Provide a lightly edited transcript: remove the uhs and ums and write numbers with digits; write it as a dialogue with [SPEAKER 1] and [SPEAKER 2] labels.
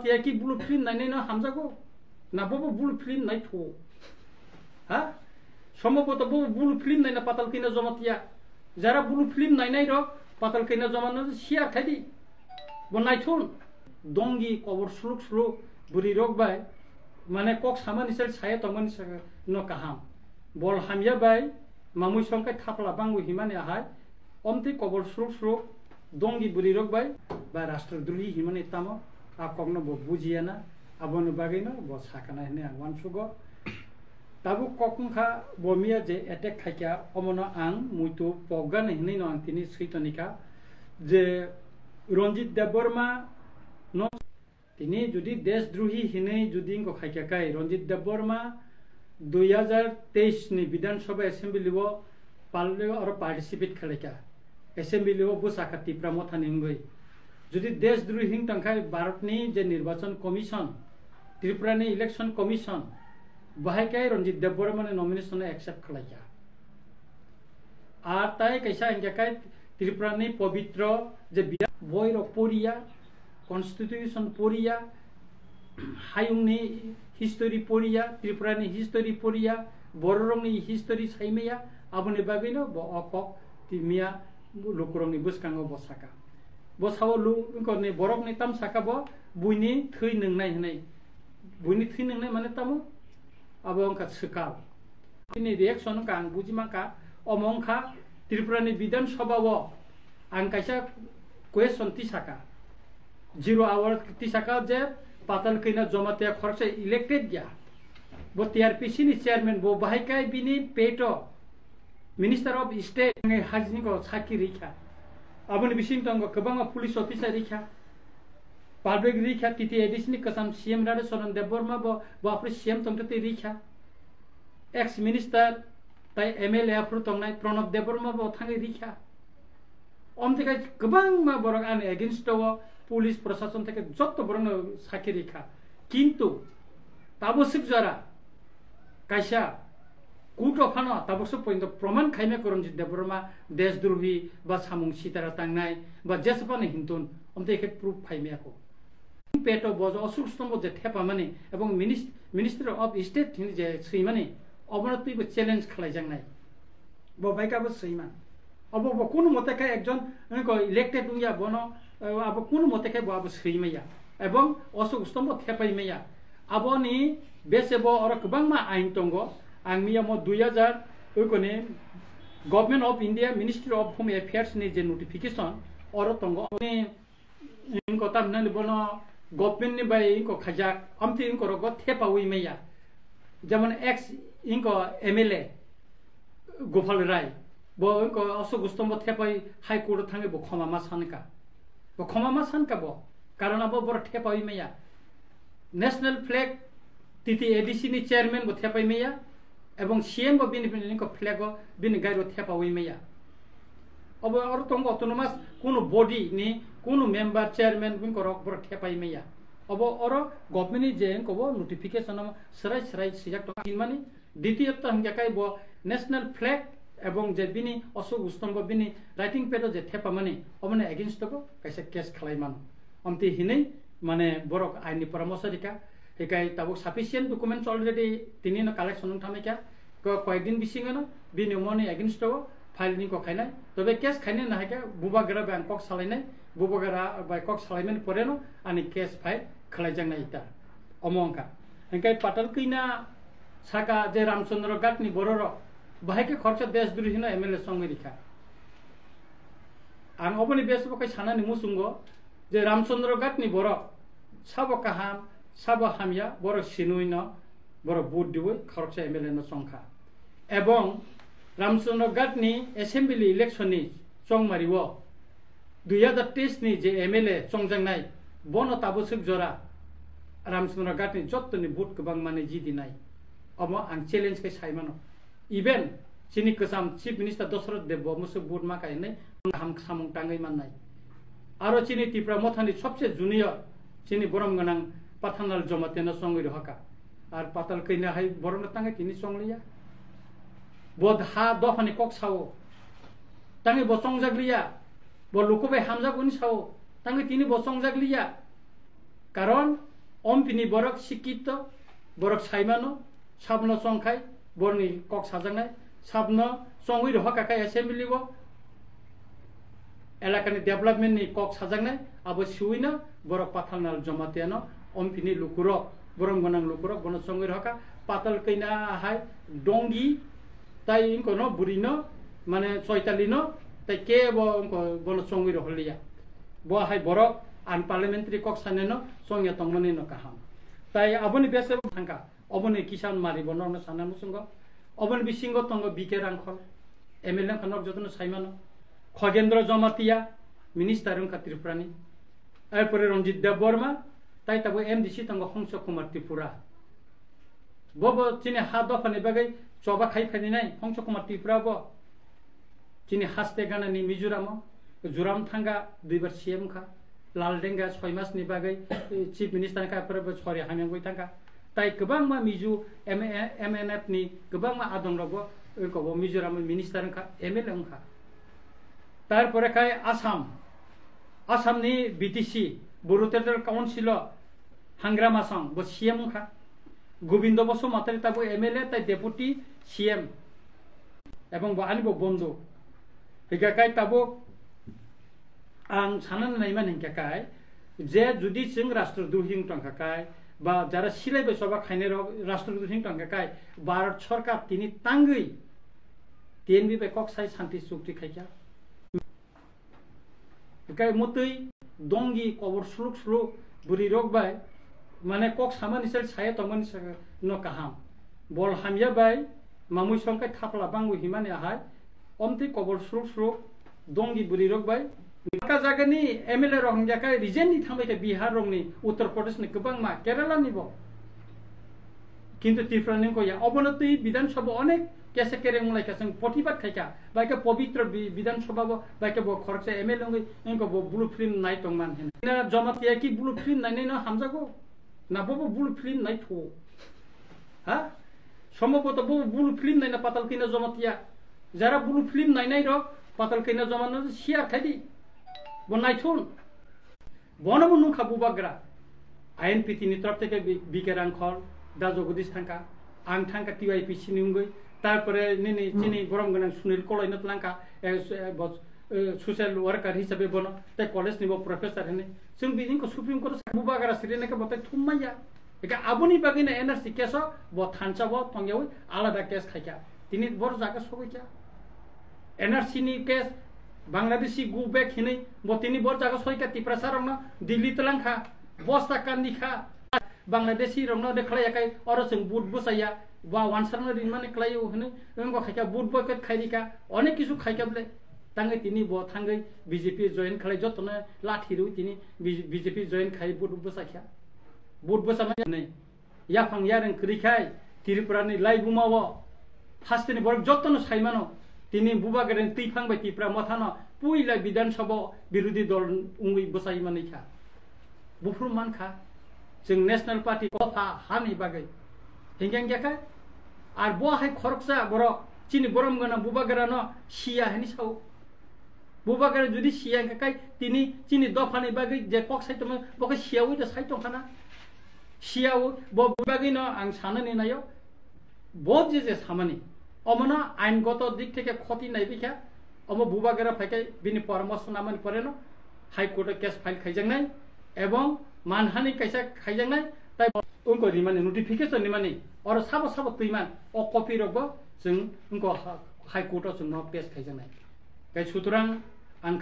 [SPEAKER 1] jamatia ki blueprint nai no hamjago na bobo blueprint nai tho ha সম্ভবত blueprint nai na patal kina jamatia jara blueprint nai ro patal kina jamano share khadi bo nai thon dongi kobor suluk suluk buri rok bai mane kok samani sel saya tomani no kaham bol hamya bai mamui songkai thapla bangu himani ahai omti kobor suluk suluk dongi buri rok bai ba rashtradrahi himani tamo a kogno bo bujiana abono bagino bo sakana hne angwan sugo tabu kokungkha bomia je attack khaikya omono ang muito pogan hne no angtini sritonika je Ranjit Deborma no তিনি যদি দেশদ্রোহী হিনে যদি খাইকাই রঞ্জিত দেববর্মা 2023 নি বিধানসভা এসেম্বলিব পাললে আর participate খালেকা এসেম্বলিব বুসাকা Tripura মথানি হই যদি দেশদ্রোহী হিং টাংখাই ভারতনি যে নির্বাচন কমিশন ত্রিপুরানি ইলেকশন কমিশন বাহাইকাই রঞ্জিত দেববর্মানে নমিনেশন একসেপ্ট খালাইকা আর তাই কাইসা হিংকাই ত্রিপুরানি পবিত্র যে বইর পরিয়া Constitution Poria, Hayungni history Poria, Tripurani history Poria, Bororongni history Saimea, Abune Babino, Bo Okok, Timia, Lukurongni Buskango Bosaka. Boshaw Lukone Borokni Tam Sakabo, Buni, Twinning Nine, Buni Twinning Manetamu, Abonka Sukal. In the reaction Kang Bujimaka, Omonka, Tripurani Bidan Shabawo, Ankasha question Tisaka. 0 hour tisaka je patal kina jamatia khorche elected ya bo TRPC ni chairman bo bahaikai bini peto minister of state ngai hajni ko saki rikha aboni bisin tongo kobanga police officer rikha public rikha titi edisni kasam CM rade sonan deborma bo apri CM tongte rikha ex minister tai MLA apru tongnai pranab deborma bo thangi rikha omteka kobang ma borok an against to police প্রশাসন থেকে যত বড় সাক্ষী রেখা কিন্তু তাবসিক যারা কাইসা কুট অফানো তাবসিক পর্যন্ত প্রমাণ খাইমে করুন যে দেববর্মা দেশদ্রোহী বা সামুং সিতারা টাংনাই বা জেসপানে হিন্তুন অমতে একে প্রুফ খাইমেয়াকো পেটো বজ অসুখ স্তম্ভ যে থেপা মানে এবং মিনিস্টার অফ স্টেট যে সৈমানে অবনতিবো চ্যালেঞ্জ খালাইজাংনাই ববাইকাবো সৈমান अब कुन मतेखाय एकजन इलेक्टेड उया बनो अब कुन मतेखाय अब सैमैया एवं असुख स्तम्भ थेपाइमैया अबनि बेसेबो और गोबांमा आइन दंगो आंनिया म 2000 ओइकोने government of India ministry of home affairs नि जे नोटिफिकेशन और दंगो नि इनको तामनानि बनो गभर्नमेंट नि बाय इनको खजा अमति इनको रगो थेपाउइमैया जेमन एक्स इनको MLA Gopal Rai bo ko aso gustombo thepai high court thange bo khoma sanka bo karon abo bor thepai meya national flag titi ADC ni chairman bo thepai meya ebong CM bo bini ko flag bo bini gairo thepai meya abo or tongo autonomous kono body ni kono member chairman bin ko rok bor thepai meya abo oro government je ko bo notification sarai sijak to mani দ্বিতীয়ত hangakai bo national flag এবং যে বিনি অসুখ স্তম্ভ বিনি writing পেডো যে থেপা মানে অমনে against তো কাইসা কেস খালাইমান অমতি হিनै মানে বরক আইনি পরামর্শ দিকা একাই তাবো সাফিসিয়েন্ট ডকুমেন্টস অলরেডি তিনি ন কালেকশন থামেকা কয়েকদিন বিসিঙনো বিনি মনে এগেইনস্ট তো ফাইল নি কো খাইনাই তবে কেস খাইনে না হাইকা বুবাগরা ব্যাংকক সালাইনাই বুবাগরা বাইকক সালাইমেন পরেনো আনি কেস ফাইল খালাইজাংনাই ইতা অমংকা একাই পাটাল কইনা সাকা যে রামচন্দ্র গাটনি বড়র बाहायके खर्चा देशद्रोही न एमएलए संगे रिखा आं अबनि बेसबकै सानानि मुसुंगो जे रामचंद्र गाटनि बर साबो काहाम साबो हामिया बर सिनुइ न बर बुट दिवै खर्चा एमएलए न संखा एवं रामचंद्र गाटनि एसेम्बली इलेक्शन नि संगमारिवो 2023 नि जे एमएलए संजांनाय बन ताबुसुक जरा रामचंद्र गाटनि जत्तनि बुट गोबां माने जिदिनाय अब आं चेलेंज के साइमानो इवेन चिनी कसम चीफ मिनिस्टर दशरथ देव मुसु बुटमा काइनै हाम सामुं टांगै माननाय आरो चिनी त्रिपुरा मथानि सबसे जूनियर चिनी बरम गनां पाथानाल जमातेन संगै रहका आर पाताल कैना हाय बरम टांगै तिनि संगलिया bod ha dofani kok sawo tangi bosong jagliya bo lukobe hamza kuni sawo tangi tini bosong jagliya karon अमफिनी बरक शिक्षित बरक साइमानो साबनो संखाय बरनि कक साजांनाय साबनो संगुइ रहाकाखाय एसेम्बली वो एलाकानि डेभलपमेन्टनि कक साजांनाय आबो सुइनो बरक पाथालनाल जमातियानो अमफिनी लुकुरो बरम गोनां लुकुरो बनो संगुइ रहाका पातल कैना हाय डंगी ताई इनको नो बुरिनो माने चयतालिनो ताई के बनो संगुइ रहलिया बो हाय बरक अनपार्लियामेंटारी कक सानेनो संगे तंगमनि न काहाम ताई अबनि बेसे थांका अबनि किसान मारि बननो सानामु संग अबनि बिसिंग तंग बिके रांखल एमएलए खनक जतनो साइमानो खगेन्द्र जमातिया मिनिस्टार उनका त्रिपुरानि एरपरे रंजित देव बर्मा ताई तबो एमडीसी तंग हंस कुमार त्रिपुरा बबो चिने हा दफानि बागै चबा खाइ फानिनाय हंस कुमार त्रिपुरा बो चिने हास्ते गानानि मिजोराम जुराम थांगा दुइबार सीएम खा लालडेंगा 6 मासनि बागै चीफ मिनिस्टार का परबो छरे हामेंगै थांगा ताई गोबां मा मिजु एमएनएफ नि गोबां मा आदंरबो ओइखौबो मिजोराम मिनिस्टार का एमएलए खा तारपरे खाय आसामनि बीटीसी बरुतेल काउन्सिल हांग्रामा सं बो सीएम खा गोविंद बसुमतारी ताबो एमएलए ताई डेपुटी सीएम एवं आनिबो बंधु हिगाखाय ताबो आं सानना नायमान हिंखाखाय जे जुदि जों राष्ट्रद्रोही टंखाखाय बा जारा सिलाइबो सबा खायने राष्ट्रद्रोही टंखाखाय भारत सरकार तिनि तांगै टीएनबी बे कक्साय शांति चुक्ति खायखा हिगाय मतै दंगी कबर स्लुक स्लुक बुरि रोग बाय माने कक सामानि सेल साया तंगमनि न काहाम बल हामिया बाय मामुइ संखाय थापला बांगु हिमाने हाय अमति कबर स्लुक स्लुक दंगी बुरि रोग बाय का जागानि एमएलए रंजाखाय रिजेननि थांबाय बिहार रंनि उत्तर प्रदेशनि गोबां मा केरालानि बो किन्तु त्रिपुरानि गया अबनति विधानसभा अनेक केसे केरें लायका जों प्रतिबाद खायका बायके पवित्र विधानसभा बो बायके बो खरसे एमएलए इनको बो ब्लू फिल्म नाय तंगमान हेना जमातिया कि ब्लू फिल्म नायनै न हामजागो ना बो ब्लू फिल्म नाय थो हा सम्भवत बो ब्लू फिल्म नायना पाताल किना जमातिया जारा ब्लू फिल्म नायनाय र पाताल किना जमानो शेयार खायदि बनाइथुन बनमु नुखा बुबाग्रा आईएनपीटी नि तरफ থেকে বিকে রাংখল দা জগদীশ থাঙ্কা आं थांका टीआईपीसी नि उंगै तारपरे निनि चिनि गरम गनां सुनील कलायनो लांका सोशल वर्कर हिसाबै बनो ते कलेज निबो प्रोफेसर हेने जों बिदिनखौ सुप्रीम कोर्ट बुबाग्रा सिरिनेका बताय थुममाया एका आबुनि बागैना एनआरसी केस ब थानचाबो तंगेव आलादा केस खायका तिनि बर जागा सगैका एनआरसी नि केस बांग्लादेशी गो बैक हिनै बतिनि बर जागा सयका तिप्रासा रंना दिल्ली तलांखा बस्ता कान्दिखा बांग्लादेशी रंना देखलायाखाय अर जों बुट बसाया बा वानसारना रिनमाने क्लायो हनै ओंगो खायका बुट बयकट खायरिका अनेक किछु खायकाबले तांगै तिनि ब थांगै बीजेपी जॉइन खालाय जतने लाठिरु तिनि बीजेपी जॉइन खाय बुट बसाखा बुट बसामा नै याफां यारें खरिखाय त्रिपुरानि लाइबुमाव फास्टनि बर जतने साइमानो तिनि बुबागरें तैफांबाय तिप्रा मथानो पुइला विधानसभा विरोधी दल उंगै बसाय मानैखा बुफ्रु मानखा जों नेशनल पार्टी कफा हानि बागै हिंगांगाखा आर बहाय खरकसा बर चिनि बरम गना बुबागरानो सिया हेनि साव बुबागरा जुदि सियाखाय तिनि चिनि दफानि बागै जे कक साइतम बखै सियावै द साइतंखाना सियाव ब बुबागैनो आं साननि नायो बहुत जे सामानि अमना आईनगत दिक থেকে ক্ষতি নাই बिखा अम बुबागरा फायखाय बिनि परामर्श नामानि परेनो हाईकोर्ट केस फाइल खायजांनाय एवं मानहानि कैसा खायजांनाय ताइ उनको रिमानि नोटिफिकेशन निमानि और साबो साबो तैमान अ कपि रबो जों उनको हाईकोर्ट जों पेश खायजांनाय गाय सुतरां आं